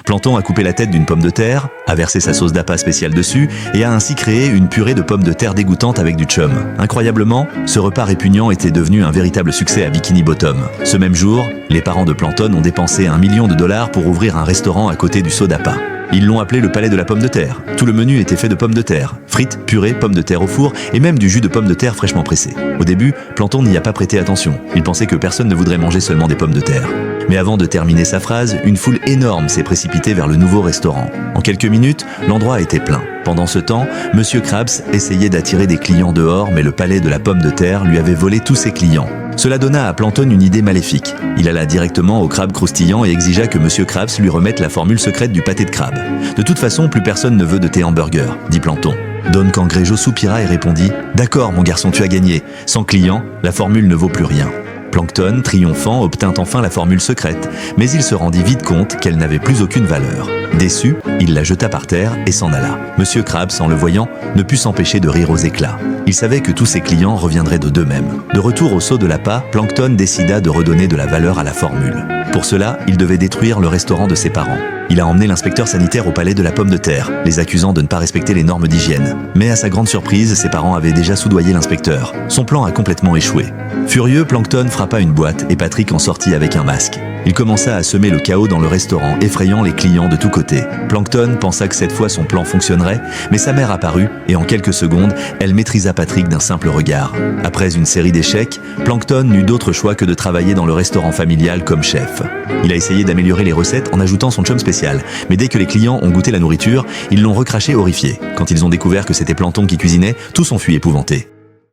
Plankton a coupé la tête d'une pomme de terre, a versé sa sauce d'appât spéciale dessus et a ainsi créé une purée de pommes de terre dégoûtante avec du chum. Incroyablement, ce repas répugnant était devenu un véritable succès à Bikini Bottom. Ce même jour, les parents de Plankton ont dépensé $1 million pour ouvrir un restaurant à côté du seau d'appât. Ils l'ont appelé le palais de la pomme de terre. Tout le menu était fait de pommes de terre, frites, purée, pommes de terre au four et même du jus de pommes de terre fraîchement pressé. Au début, Plankton n'y a pas prêté attention. Il pensait que personne ne voudrait manger seulement des pommes de terre. Mais avant de terminer sa phrase, une foule énorme s'est précipitée vers le nouveau restaurant. En quelques minutes, l'endroit était plein. Pendant ce temps, Monsieur Krabs essayait d'attirer des clients dehors, mais le palais de la pomme de terre lui avait volé tous ses clients. Cela donna à Plankton une idée maléfique. Il alla directement au crabe croustillant et exigea que Monsieur Krabs lui remette la formule secrète du pâté de crabe. De toute façon, plus personne ne veut de tes hamburgers, dit Plankton. Don Cangrejo soupira et répondit « D'accord, mon garçon, tu as gagné. Sans clients, la formule ne vaut plus rien. » Plankton, triomphant, obtint enfin la formule secrète, mais il se rendit vite compte qu'elle n'avait plus aucune valeur. Déçu, il la jeta par terre et s'en alla. Monsieur Krabs, en le voyant, ne put s'empêcher de rire aux éclats. Il savait que tous ses clients reviendraient d'eux-mêmes. De retour au seau de l'appât, Plankton décida de redonner de la valeur à la formule. Pour cela, il devait détruire le restaurant de ses parents. Il a emmené l'inspecteur sanitaire au palais de la pomme de terre, les accusant de ne pas respecter les normes d'hygiène. Mais à sa grande surprise, ses parents avaient déjà soudoyé l'inspecteur. Son plan a complètement échoué. Furieux, Plankton frappa une boîte et Patrick en sortit avec un masque. Il commença à semer le chaos dans le restaurant, effrayant les clients de tous côtés. Plankton pensa que cette fois son plan fonctionnerait, mais sa mère apparut et en quelques secondes, elle maîtrisa Patrick d'un simple regard. Après une série d'échecs, Plankton n'eut d'autre choix que de travailler dans le restaurant familial comme chef. Il a essayé d'améliorer les recettes en ajoutant son chum spécial, mais dès que les clients ont goûté la nourriture, ils l'ont recraché horrifié. Quand ils ont découvert que c'était Plankton qui cuisinait, tous ont fui épouvantés.